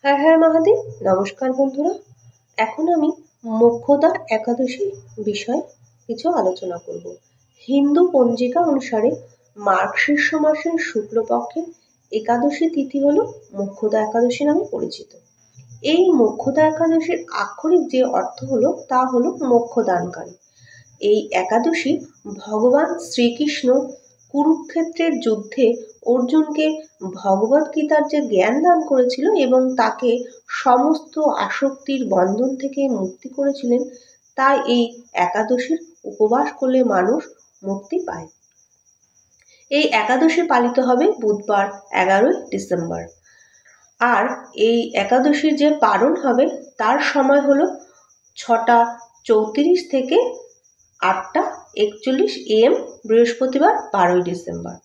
হ্যাঁ হ্যাঁ মহাদেব, নমস্কার বন্ধুরা। এখন আমি মোক্ষদা একাদশী বিষয়ে কিছু আলোচনা করব। হিন্দু পঞ্জিকা অনুসারে মার্গশীর্ষ মাসের শুক্লপক্ষের একাদশী তিথি হল মোক্ষদা একাদশী নামে পরিচিত। এই মোক্ষদা একাদশীর আক্ষরিক যে অর্থ হলো তা হলো মোক্ষদানকারী। এই একাদশী ভগবান শ্রীকৃষ্ণ কুরুক্ষেত্রের যুদ্ধে অর্জুনকে ভগবদ্গীতার যে জ্ঞান দান করেছিল এবং তাকে সমস্ত আসক্তির বন্ধন থেকে মুক্তি করেছিলেন, তাই এই একাদশীর উপবাস করলে মানুষ মুক্তি পায়। এই একাদশী পালিত হবে বুধবার 11ই ডিসেম্বর। আর এই একাদশীর যে পারণ হবে তার সময় হলো 6টা 34 থেকে 8টা 41 AM, বৃহস্পতিবার 12ই ডিসেম্বর।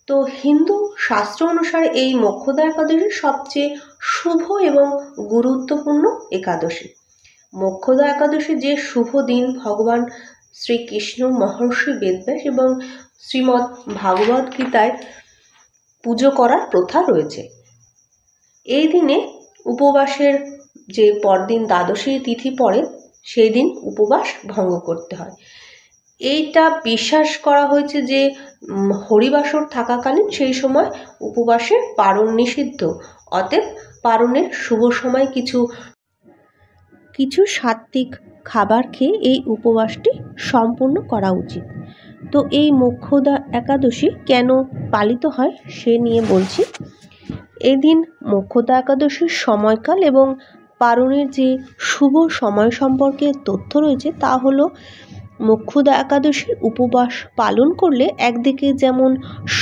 তো হিন্দু শাস্ত্র অনুসারে এই মোক্ষদা একাদশী সবচেয়ে শুভ এবং গুরুত্বপূর্ণ একাদশী। মোক্ষদা একাদশী যে শুভ দিন ভগবান শ্রীকৃষ্ণ মহর্ষি বেদব্যাস এবং শ্রীমদ্ ভাগবত গীতায় পুজো করার প্রথা রয়েছে। এই দিনে উপবাসের যে পরদিন দ্বাদশী তিথি পড়ে সেই দিন উপবাস ভঙ্গ করতে হয়। এইটা বিশ্বাস করা হয়েছে যে হরিবাসর থাকাকালীন সেই সময় উপবাসে পারণ নিষিদ্ধ, অতএব পারণের শুভ সময় কিছু সাত্ত্বিক খাবার খেয়ে এই উপবাসটি সম্পূর্ণ করা উচিত। তো এই মোক্ষদা একাদশী কেন পালিত হয় সে নিয়ে বলছি। এই দিন মোক্ষদা একাদশীর সময়কাল এবং পারণের যে শুভ সময় সম্পর্কে তথ্য রয়েছে তা হলো, মোক্ষদা একাদশীর উপবাস পালন করলে একদিকে যেমন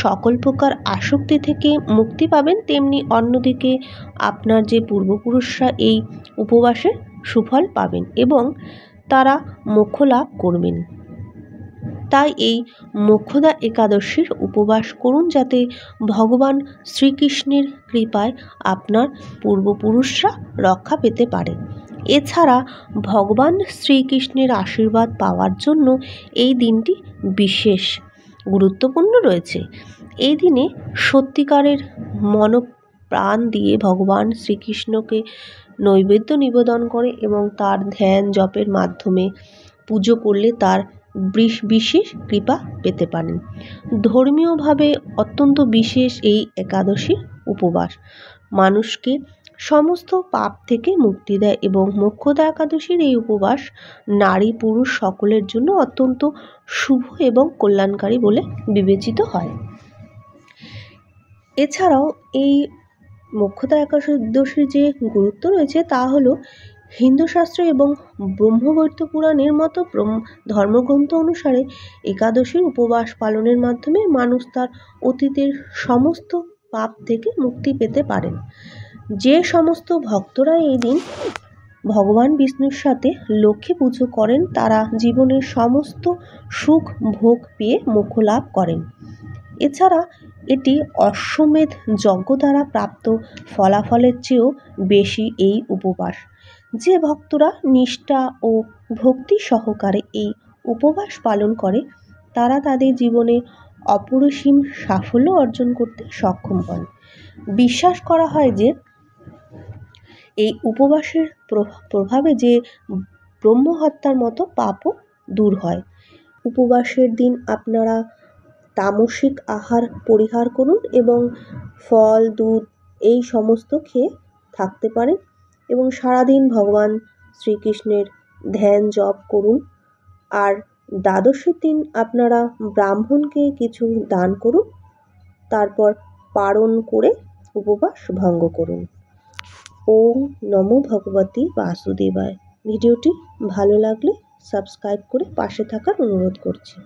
সকল প্রকার আসক্তি থেকে মুক্তি পাবেন, তেমনি অন্যদিকে আপনার যে পূর্বপুরুষরা এই উপবাসের সুফল পাবেন এবং তারা মোক্ষ লাভ করবেন। তাই এই মোক্ষদা একাদশীর উপবাস করুন, যাতে ভগবান শ্রীকৃষ্ণের কৃপায় আপনার পূর্বপুরুষরা রক্ষা পেতে পারে। এছাড়া ভগবান শ্রীকৃষ্ণের আশীর্বাদ পাওয়ার জন্য এই দিনটি বিশেষ গুরুত্বপূর্ণ রয়েছে। এই দিনে সত্যিকারের মনপ্রাণ দিয়ে ভগবান শ্রীকৃষ্ণকে নৈবেদ্য নিবেদন করে এবং তার ধ্যান জপের মাধ্যমে পুজো করলে তার বিশেষ কৃপা পেতে পারেন। ধর্মীয়ভাবে অত্যন্ত বিশেষ এই একাদশীর উপবাস মানুষকে সমস্ত পাপ থেকে মুক্তি দেয় এবং মোক্ষদা একাদশীর এই উপবাস নারী পুরুষ সকলের জন্য অত্যন্ত শুভ এবং কল্যাণকারী বলে বিবেচিত হয়। এছাড়াও এই মোক্ষদা একাদশীর যে গুরুত্ব রয়েছে তা হলো, হিন্দু শাস্ত্র এবং ব্রহ্মবৈবর্ত পুরাণের মতো ধর্মগ্রন্থ অনুসারে একাদশীর উপবাস পালনের মাধ্যমে মানুষ তার অতীতের সমস্ত পাপ থেকে মুক্তি পেতে পারেন। যে সমস্ত ভক্তরা এই দিন ভগবান বিষ্ণুর সাথে লক্ষ্মী পুজো করেন তারা জীবনের সমস্ত সুখ ভোগ পেয়ে মোক্ষ লাভ করেন। এছাড়া এটি অশ্বমেধ যজ্ঞ দ্বারা প্রাপ্ত ফলাফলের চেয়েও বেশি এই উপবাস। যে ভক্তরা নিষ্ঠা ও ভক্তি সহকারে এই উপবাস পালন করে তারা তাদের জীবনে অপরিসীম সাফল্য অর্জন করতে সক্ষম হন। বিশ্বাস করা হয় যে এই উপবাসের প্রভাবে যে ব্রহ্মহত্যার মতো পাপও দূর হয়। উপবাসের দিন আপনারা তামসিক আহার পরিহার করুন এবং ফল দুধ এই সমস্ত খেয়ে থাকতে পারেন এবং সারাদিন ভগবান শ্রীকৃষ্ণের ধ্যান জপ করুন। আর দ্বাদশীর দিন আপনারা ব্রাহ্মণকে কিছু দান করুন, তারপর পারণ করে উপবাস ভঙ্গ করুন। ওম নমো ভগবতী বাসুদেবায়। ভিডিওটি ভালো লাগলে সাবস্ক্রাইব করে পাশে থাকার অনুরোধ করছি।